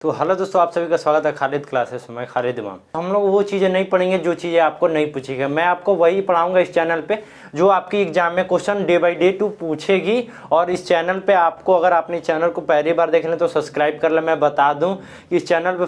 तो हेलो दोस्तों, आप सभी का स्वागत है खालिद क्लासेस में। खालिद इमाम। हम लोग वो चीज़ें नहीं पढ़ेंगे जो चीज़ें आपको नहीं पूछेगा। मैं आपको वही पढ़ाऊंगा इस चैनल पे जो आपकी एग्जाम में question day by day to पूछेगी। और इस चैनल पे आपको, अगर आपने चैनल को पहली बार देख लें तो सब्सक्राइब कर ले। मैं बता दूं कि इस चैनल पे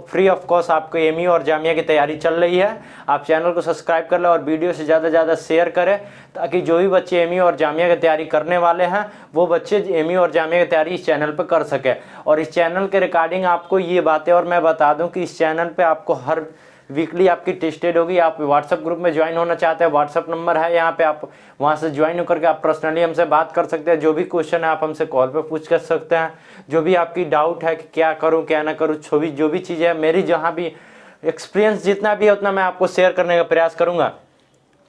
फ्री ऑफ कॉस्ट आपको एमई और जामिया की तैयारी चल रही है। आप चैनल को सब्सक्राइब कर लें और वीडियो से ज़्यादा से ज़्यादा शेयर करें, ताकि जो भी बच्चे एमई और जामिया की तैयारी करने वाले हैं वो बच्चे एमई और जामिया की तैयारी इस चैनल पर कर सके। और इस चैनल के रिगार्डिंग आपको ये बातें, और मैं बता दूं कि इस चैनल पे आपको हर वीकली आपकी टेस्टेड होगी। आप व्हाट्सएप ग्रुप में ज्वाइन होना चाहते हैं, व्हाट्सएप नंबर है यहाँ पे, आप वहाँ से ज्वाइन होकर के आप पर्सनली हमसे बात कर सकते हैं। जो भी क्वेश्चन है आप हमसे कॉल पे पूछ कर सकते हैं। जो भी आपकी डाउट है कि क्या करूँ क्या ना करूँ, जो भी चीज़ें है, मेरी जहाँ भी एक्सपीरियंस जितना भी है उतना मैं आपको शेयर करने का प्रयास करूँगा।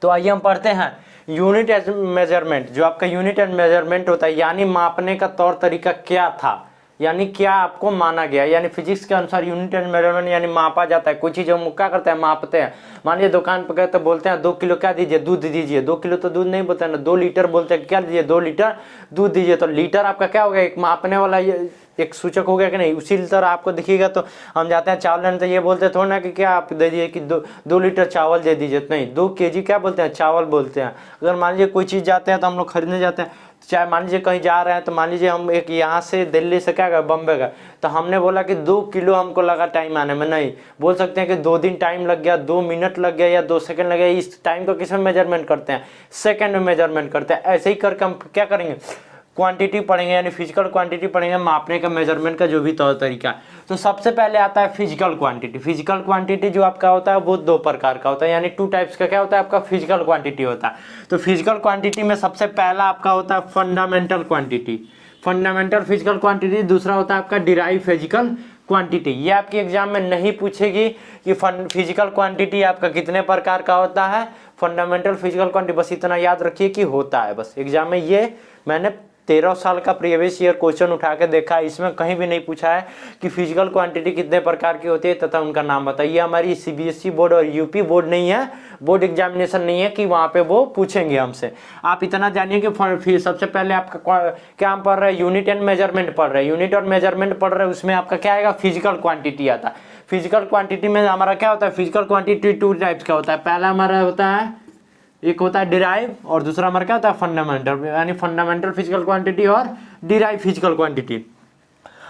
तो आइए हम पढ़ते हैं यूनिट एंड मेजरमेंट। जो आपका यूनिट एंड मेजरमेंट होता है, यानी मापने का तौर तरीका क्या था, यानी क्या आपको माना गया। यानी फिजिक्स के अनुसार यूनिट एंड मेजरमेंट यानी मापा जाता है। कोई चीज़ हम क्या करते हैं, मापते हैं। मान लीजिए दुकान पर गए तो बोलते हैं 2 किलो क्या दीजिए, दूध दीजिए। 2 किलो तो दूध नहीं बोलते हैं ना, 2 लीटर बोलते हैं। क्या दीजिए, 2 लीटर दूध दीजिए। तो लीटर आपका क्या हो गया, एक मापने वाला एक सूचक हो गया कि नहीं। उसी तरह आपको दिखेगा तो हम जाते हैं चावल लेने तो ये बोलते हैं थोड़ा ना कि क्या आप दे दीजिए कि 2 लीटर चावल दे दीजिए, नहीं 2 केजी क्या बोलते हैं, चावल बोलते हैं। अगर मान लीजिए कोई चीज़ जाते हैं तो हम लोग खरीदने जाते हैं, चाहे मान लीजिए कहीं जा रहे हैं तो मान लीजिए हम एक यहाँ से दिल्ली से क्या गए, बम्बे गए, तो हमने बोला कि 2 किलो हमको लगा टाइम आने में, नहीं बोल सकते हैं कि 2 दिन टाइम लग गया, 2 मिनट लग गया या 2 सेकंड लग गया। इस टाइम को किस में मेजरमेंट करते हैं, सेकंड में मेजरमेंट करते हैं। ऐसे ही करके हम क्या करेंगे, क्वांटिटी पढ़ेंगे, यानी फिजिकल क्वांटिटी पढ़ेंगे, मापने का मेजरमेंट का जो भी तौर तरीका है। तो सबसे पहले आता है फिजिकल क्वांटिटी। फिजिकल क्वांटिटी जो आपका होता है वो 2 प्रकार का होता है, यानी 2 टाइप्स का क्या होता है आपका फिजिकल क्वांटिटी होता है। तो फिजिकल क्वांटिटी में सबसे पहला आपका होता है fundamental quantity, fundamental physical quantity. दूसरा होता है आपका डिराइव फिजिकल क्वांटिटी। ये आपके एग्जाम में नहीं पूछेगी कि फिजिकल क्वांटिटी आपका कितने प्रकार का होता है, फंडामेंटल फिजिकल क्वांटिटी, बस इतना याद रखिए कि होता है। बस एग्जाम में ये मैंने 13 साल का प्रीवियस ईयर क्वेश्चन उठा के देखा है, इसमें कहीं भी नहीं पूछा है कि फिजिकल क्वांटिटी कितने प्रकार की होती है तथा उनका नाम बताइए। हमारी सीबीएसई बोर्ड और यूपी बोर्ड नहीं है, बोर्ड एग्जामिनेशन नहीं है कि वहाँ पे वो पूछेंगे हमसे। आप इतना जानिए कि सबसे पहले आपका क्या हम पढ़ रहे हैं, यूनिट एंड मेजरमेंट पढ़ रहे हैं। यूनिट और मेजरमेंट पढ़ रहे हैं, उसमें आपका क्या आएगा, फिजिकल क्वांटिटी आता है। फिजिकल क्वांटिटी में हमारा क्या होता है, फिजिकल क्वांटिटी 2 टाइप्स का होता है। पहला हमारा होता है, एक होता है डिराइव और दूसरा हमारा क्या होता है फंडामेंटल, यानी फंडामेंटल फिजिकल क्वांटिटी और डिराइव फिजिकल क्वांटिटी।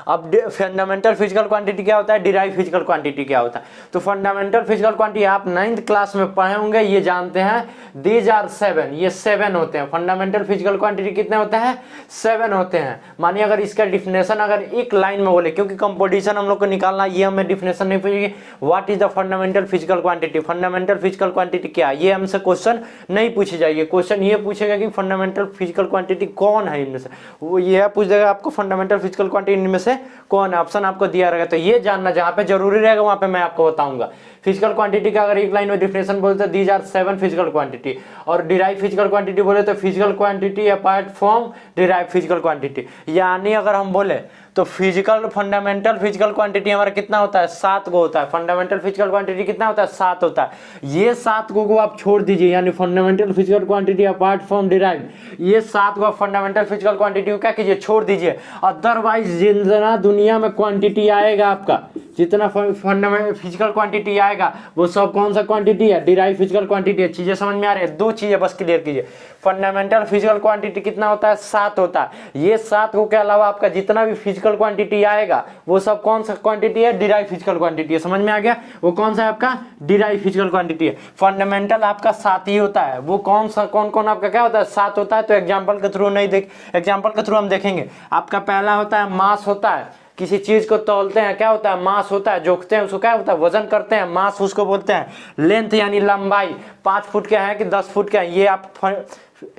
अब फंडामेंटल फिजिकल क्वांटिटी क्या होता है, डिराइव फिजिकल क्वांटिटी क्या होता है। तो फंडामेंटल फिजिकल क्वांटिटी आप 9th क्लास में पढ़े होंगे, ये जानते हैं। दीज आर 7, ये 7 होते हैं। फंडामेंटल फिजिकल क्वांटिटी कितने होते हैं, 7 होते हैं। मानिए अगर इसका डिफिनेशन अगर एक लाइन में बोले, क्योंकि कंपोजिशन हम लोग को निकालना, ये हमें डिफिनेशन नहीं पूछेगी what is the fundamental physical quantity, fundamental physical quantity क्या, ये हमसे क्वेश्चन नहीं पूछी जाएगी। क्वेश्चन ये पूछेगा कि फंडामेंटल फिजिकल क्वांटिटी कौन है इनमें से, वो ये पूछ देगा आपको फंडामेंटल फिजिकल क्वांटिटी इनमें से कौन है, ऑप्शन आपको दिया रहेगा। तो ये जानना जहां पे जरूरी रहेगा वहां पे मैं आपको बताऊंगा। फिजिकल क्वांटिटी का अगर एक लाइन में डिफिनेशन बोलते हैं, दीज आर 7 फिजिकल क्वांटिटी। और डिराइव फिजिकल क्वांटिटी बोले तो physical quantity apart from derive physical quantity. यानी अगर हम बोले तो फिजिकल फंडामेंटल फिजिकल क्वांटिटी हमारा कितना होता है, 7 को होता है। फंडामेंटल फिजिकल क्वांटिटी कितना होता है, 7 होता है। ये 7 को आप छोड़ दीजिए, यानी fundamental physical quantity apart from derive, ये 7 को फंडामेंटल फिजिकल क्वांटिटी को क्या कीजिए, छोड़ दीजिए। अदरवाइज जितना दुनिया में क्वांटिटी आएगा आपका, जितना फंडामेंटल फिजिकल क्वांटिटी आएगा वो सब कौन सा क्वांटिटी है, डिराइव फिजिकल क्वांटिटी है। चीजें समझ में आ रही है, 2 चीजें बस क्लियर कीजिए। फंडामेंटल फिजिकल क्वांटिटी कितना होता है, 7 होता है। ये 7 को के अलावा आपका जितना भी फिजिकल क्वांटिटी आएगा वो सब कौन सा क्वांटिटी है, डिराइव फिजिकल क्वांटिटी है। समझ में आ गया, वो कौन सा है आपका, डिराइव फिजिकल क्वांटिटी है। फंडामेंटल आपका 7 ही होता है, वो कौन कौन आपका क्या होता है, 7 होता है। तो एग्जाम्पल के थ्रू एग्जाम्पल के थ्रू हम देखेंगे। आपका पहला होता है मास होता है, किसी चीज को तौलते हैं, क्या होता है, मास होता है। जोखते हैं उसको क्या होता है, वजन करते हैं, मास उसको बोलते हैं। लेंथ यानी लंबाई, 5 फुट का है कि 10 फुट का है,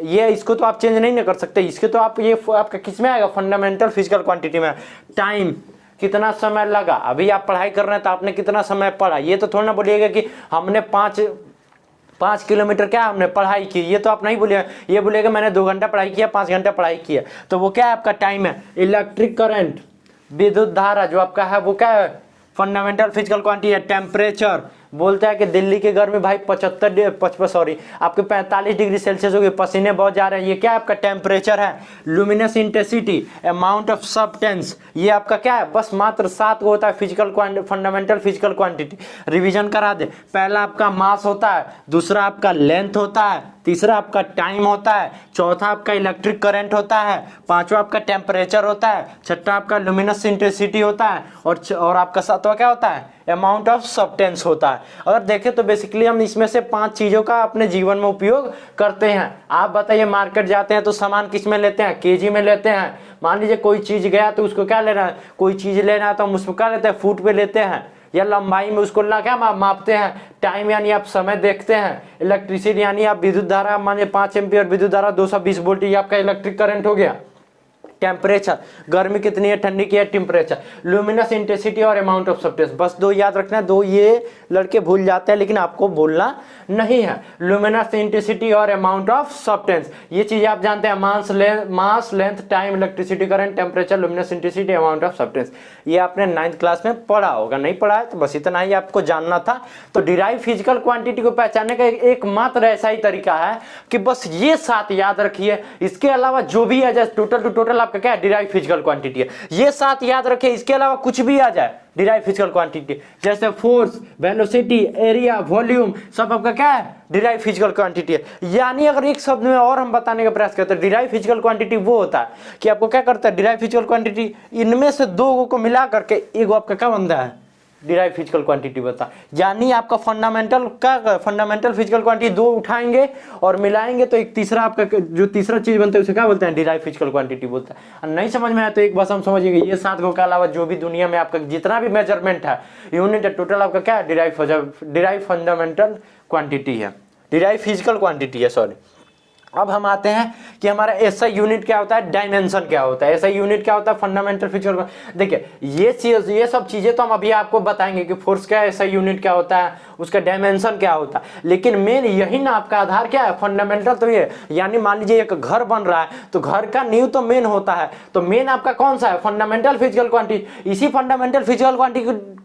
ये इसको तो आप चेंज नहीं कर सकते। इसके तो आप ये आपका किस में आएगा, फंडामेंटल फिजिकल क्वांटिटी में। टाइम, कितना समय लगा, अभी आप पढ़ाई कर रहे हैं तो आपने कितना समय पढ़ा, ये तो थोड़ा ना बोलिएगा कि हमने 5 किलोमीटर क्या हमने पढ़ाई की, ये तो आप नहीं बोलिएगा। ये बोलिएगा मैंने 2 घंटा पढ़ाई किया, 5 घंटा पढ़ाई किया, तो वो क्या है आपका टाइम है। इलेक्ट्रिक करंट, विद्युत धारा जो आपका है वो क्या है, फंडामेंटल फिजिकल क्वांटिटी है। टेम्परेचर, बोलता है कि दिल्ली की गर्मी भाई 45 डिग्री सेल्सियस हो गई, पसीने बहुत जा रहे हैं। ये क्या आपका टेम्परेचर है। Luminous intensity, amount of substance, ये आपका क्या है, बस मात्र 7 को होता है physical fundamental physical quantity. Revision करा दे, पहला आपका मास होता है, दूसरा आपका लेंथ होता है, तीसरा आपका टाइम होता है, चौथा आपका इलेक्ट्रिक करंट होता है, पांचवा आपका टेम्परेचर होता है, छठा आपका लुमिनस इंटेंसिटी होता है, और आपका सातवां क्या होता है, अमाउंट ऑफ सब्सटेंस होता है। अगर देखें तो बेसिकली हम इसमें से 5 चीज़ों का अपने जीवन में उपयोग करते हैं। आप बताइए, मार्केट जाते हैं तो सामान किस में लेते हैं, केजी में लेते हैं। मान लीजिए कोई चीज़ गया तो उसको क्या लेना है, कोई चीज़ लेना है तो हम उसको क्या लेते हैं, फुट पे लेते हैं, या लंबाई में उसको क्या मापते हैं। टाइम यानी आप समय देखते हैं। इलेक्ट्रिसिटी यानी आप विद्युत धारा, मानिए 5 एम्पियर विद्युत धारा 220 वोल्ट, ये आपका इलेक्ट्रिक करंट हो गया। टेम्परेचर, गर्मी कितनी है, ठंडी की है, टेम्परेचर। लुमिनस इंटेंसिटी और अमाउंट ऑफ सब्सटेंस, बस 2 याद रखना है। 2 ये लड़के भूल जाते हैं लेकिन आपको बोलना नहीं है। लुमिनस इंटेंसिटी और अमाउंट ऑफ सब्सटेंस, ये चीजें आप जानते हैं। मास length time electricity current temperature luminous intensity amount of substance, ये आपने 9th क्लास में पढ़ा होगा। नहीं पढ़ा है तो बस इतना ही आपको जानना था। तो डिराइव फिजिकल क्वांटिटी को पहचानने का एकमात्र ऐसा ही तरीका है कि बस ये 7 याद रखिए। इसके अलावा जो भी आ जाए, टोटल टू टोटल आपका क्या है, डिराइव फिजिकल क्वांटिटी है। ये 7 याद रखिए, इसके अलावा कुछ भी आ जाए डिराइव फिजिकल क्वांटिटी, जैसे फोर्स, वेलोसिटी, एरिया, वॉल्यूम, सब आपका क्या है, डिराइव फिजिकल क्वांटिटी है। यानी अगर एक शब्द में और हम बताने का प्रयास करते हैं, डिराइव फिजिकल क्वांटिटी वो होता है कि आपको क्या करता है, डिराइव फिजिकल क्वांटिटी इनमें से 2 को मिला करके एक आपका क्या बनता है, डिराइव फिजिकल क्वांटिटी बता। यानी आपका फंडामेंटल फिजिकल क्वांटिटी 2 उठाएंगे और मिलाएंगे तो एक तीसरा आपका जो तीसरा चीज बनता है उसे क्या बोलते हैं, डिराइव फिजिकल क्वांटिटी बोलता है। नहीं समझ में आया तो एक बात हम समझिएगा, ये 7 के अलावा जो भी दुनिया में आपका जितना भी मेजरमेंट है, यूनिट है, टोटल आपका क्या है, डिराइव फंडामेंटल क्वांटिटी है, डिराइव फिजिकल क्वांटिटी है, सॉरी। अब हम आते हैं कि हमारा एसआई यूनिट क्या होता है, डायमेंशन क्या होता है। एसआई यूनिट क्या होता है, फंडामेंटल फिजिकल। देखिए ये सब चीजें तो हम अभी आपको बताएंगे कि फोर्स क्या है, एसआई यूनिट क्या होता है, उसका डायमेंशन क्या होता है। लेकिन मेन यही ना आपका आधार क्या है, फंडामेंटल। तो ये यानी मान लीजिए एक घर बन रहा है तो घर का नींव तो मेन होता है, तो मेन आपका कौन सा है, फंडामेंटल फिजिकल क्वांटिटी। इसी फंडामेंटल फिजिकल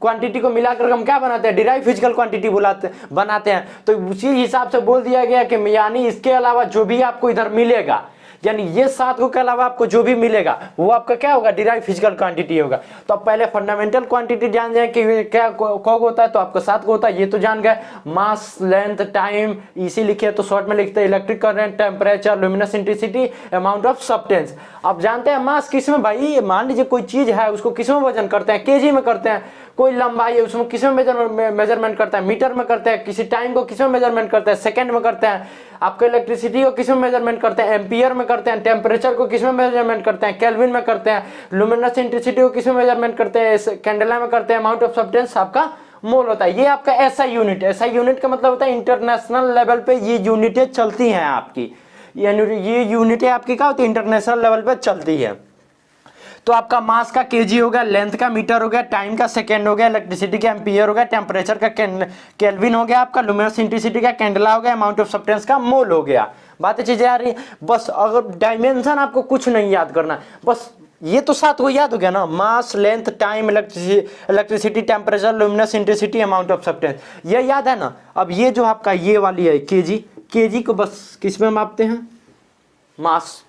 क्वांटिटी को मिलाकर हम क्या बनाते हैं, डिराइव फिजिकल क्वांटिटी बनाते हैं। तो उसी हिसाब से बोल दिया गया कि यानी इसके अलावा जो भी आपको इधर मिलेगा, यानी ये 7 के अलावा आपको जो भी मिलेगा वो आपका क्या होगा, डिराइव फिजिकल क्वांटिटी होगा। तो अब पहले फंडामेंटल क्वांटिटी जान जाए कि क्या कौन होता है, तो आपका 7 को होता है, ये तो जान गए। मास, लेंथ, टाइम, इसी लिखे तो शॉर्ट में लिखते हैं, electric current, temperature, luminous intensity, amount of substance. अब जानते हैं मास किस में, भाई मान लीजिए कोई चीज है उसको किस में वजन करते हैं, केजी में करते हैं। कोई लंबाई है उसमें किस में मेजरमेंट करता है, मीटर में करते हैं। किसी टाइम को किस में मेजरमेंट करते हैं, सेकंड में करते हैं। आपको इलेक्ट्रिसिटी को किस में मेजरमेंट करते हैं, एम्पियर में करते हैं। टेम्परेचर को किस में मेजरमेंट करते हैं, केल्विन में करते हैं। लुमिनस इंटेंसिटी को किस में मेजरमेंट करते हैं, कैंडेला में करते हैं। अमाउंट ऑफ सब्सटेंस आपका मोल होता है। ये आपका एसआई यूनिट है। एसआई यूनिट का मतलब होता है इंटरनेशनल लेवल पे ये यूनिटें चलती हैं आपकी, ये यूनिटें आपकी क्या होती है, इंटरनेशनल लेवल पे चलती है। तो आपका मास का केजी हो गया, लेंथ का मीटर हो गया, टाइम का सेकंड हो गया, इलेक्ट्रिसिटी का एम्पियर हो गया, टेम्परेचर का केल्विन हो गया, आपका लुमिनस इंटेंसिटी का कैंडेला हो गया, अमाउंट ऑफ सब्सटेंस का मोल हो गया। बातें चीजें आ रही। बस अगर डायमेंशन आपको कुछ नहीं याद करना, बस ये तो 7 को याद हो गया ना, mass, length, time, electricity, temperature, luminous intensity, amount of substance, ये याद है ना। अब ये जो आपका ये वाली है केजी को बस किस में मापते हैं, मास।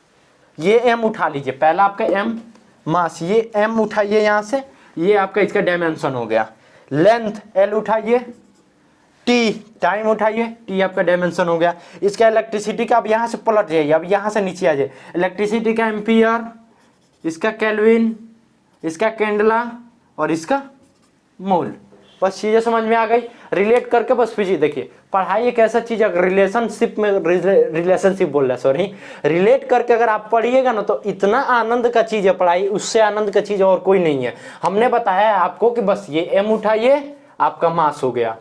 ये एम उठा लीजिए, पहला आपका एम मास, ये एम उठाइए यहां से, ये आपका इसका डायमेंशन हो गया। लेंथ एल उठाइए, टी टाइम उठाइए, टी आपका डायमेंशन हो गया। इसका इलेक्ट्रिसिटी का अब यहां से पलट जाइए, अब यहां से नीचे आ जाइए। इलेक्ट्रिसिटी का एम्पियर, इसका केल्विन, इसका कैंडेला और इसका मोल। बस चीजें समझ में आ गई। रिलेट करके बस फिजिक्स देखिए, पढ़ाई एक ऐसा चीज है, रिलेशनशिप बोल रहा है, सॉरी, रिलेट करके अगर आप पढ़िएगा ना तो इतना आनंद का चीज है पढ़ाई, उससे आनंद का चीज और कोई नहीं है। हमने बताया है आपको कि बस ये एम उठाइए, आपका मास हो गया।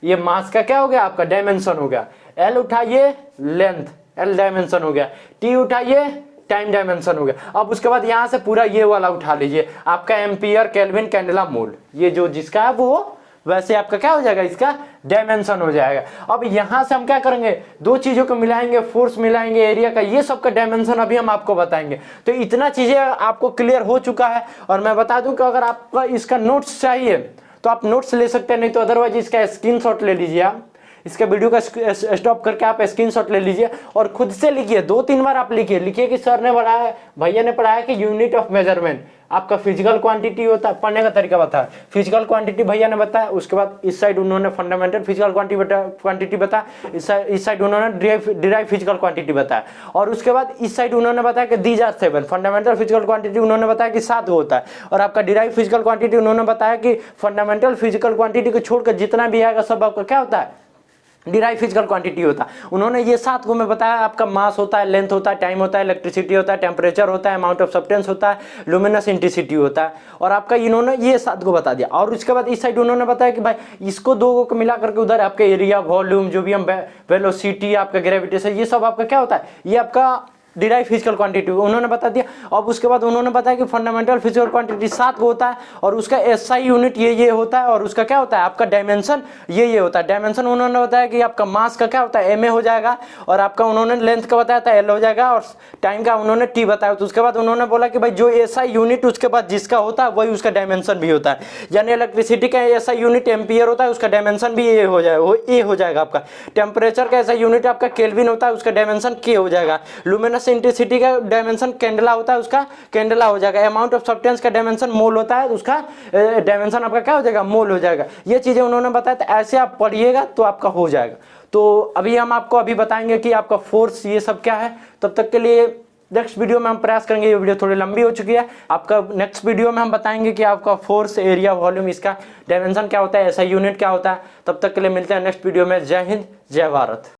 ये मास का क्या हो गया, आपका डायमेंशन हो गया। एल उठाइए, लेंथ, एल डायमेंशन हो गया। टी उठाइए, टाइम डायमेंशन हो गया। अब उसके बाद यहां से पूरा ये वाला उठा लीजिए, आपका एम्पियर, केल्विन, कैंडेला, मोल। ये जो जिसका है वो वैसे आपका क्या हो जाएगा, इसका डायमेंशन हो जाएगा। अब यहां से हम क्या करेंगे, 2 चीजों को मिलाएंगे, फोर्स मिलाएंगे, एरिया का, ये सब का डायमेंशन अभी हम आपको बताएंगे। तो इतना चीजें आपको क्लियर हो चुका है। और मैं बता दूं कि अगर आपका इसका नोट्स चाहिए तो आप नोट्स ले सकते हैं, नहीं तो अदरवाइज इसका स्क्रीनशॉट ले लीजिए आप, इसके वीडियो का स्टॉप करके आप स्क्रीनशॉट ले लीजिए और खुद से लिखिए, 2-3 बार आप लिखिए कि सर ने पढ़ाया, भैया ने पढ़ाया कि यूनिट ऑफ मेजरमेंट आपका फिजिकल क्वांटिटी होता है। पढ़ने का तरीका बताया, फिजिकल क्वांटिटी भैया ने बताया, उसके बाद इस साइड उन्होंने फंडामेंटल फिजिकल क्वांटिटी बताया, इस साइड उन्होंने डिराइव फिजिकल क्वांटिटी बताया, और उसके बाद इस साइड उन्होंने बताया कि these are 7, fundamental physical quantity उन्होंने बताया कि 7 होता है, और आपका डिराइव फिजिकल क्वांटिटी उन्होंने बताया कि फंडामेंटल फिजिकल क्वांटिटी को छोड़कर जितना भी आएगा सब आपका क्या होता है, डिराइव फिजिकल क्वांटिटी होता है। उन्होंने ये 7 को में बताया, आपका मास होता है, लेंथ होता है, टाइम होता है, इलेक्ट्रिसिटी होता है, टेम्परेचर होता है, अमाउंट ऑफ सब्सटेंस होता है, लुमिनस इंटेंसिटी होता है, और आपका इन्होंने ये 7 को बता दिया। और उसके बाद इस साइड उन्होंने बताया कि भाई इसको 2 को मिला करके उधर आपके एरिया, वॉल्यूम, जो भी हम वेलोसिटी, आपका ग्रेविटेशन, ये सब आपका क्या होता है, ये आपका डिराइव फिजिकल क्वांटिटी उन्होंने बता दिया। अब उसके बाद उन्होंने बताया कि फंडामेंटल फिजिकल क्वांटिटी 7 को होता है, और उसका एसआई यूनिट ये होता है, और उसका क्या होता है आपका डायमेंशन ये होता है। डायमेंशन उन्होंने बताया कि आपका मास का क्या होता है एम ए हो जाएगा, और आपका उन्होंने लेंथ का बताया था एल हो जाएगा, और टाइम का उन्होंने टी बताया। तो उसके बाद उन्होंने बोला कि भाई जो एसआई यूनिट उसके बाद जिसका होता है वही उसका डायमेंशन भी होता है, यानी इलेक्ट्रिसिटी का एसआई यूनिट एम्पियर होता है, उसका डायमेंशन भी ए हो जाएगा, वो ए हो जाएगा। आपका टेम्परेचर का एसआई यूनिट आपका केल्विन होता है, उसका डायमेंशन के हो जाएगा। लुमिनस इंटेंसिटी का डायमेंशन कैंडेला होता है, उसका कैंडेला हो जाएगा। अमाउंट ऑफ सब्सटेंस का डायमेंशन मोल होता है, उसका डायमेंशन आपका क्या हो जाएगा, मोल हो जाएगा। ये चीजें उन्होंने बताया, तो ऐसे आप पढ़िएगा तो आपका हो जाएगा। तो अभी हम आपको अभी बताएंगे कि आपका फोर्स ये सब क्या है। तब तक के लिए नेक्स्ट वीडियो में हम प्रयास करेंगे, ये वीडियो थोड़ी लंबी हो चुकी है, आपका नेक्स्ट वीडियो में हम बताएंगे कि आपका फोर्स, एरिया, वॉल्यूम, इसका डायमेंशन क्या होता है, ऐसा यूनिट क्या होता है। तब तक के लिए मिलते हैं नेक्स्ट वीडियो में। जय हिंद, जय भारत।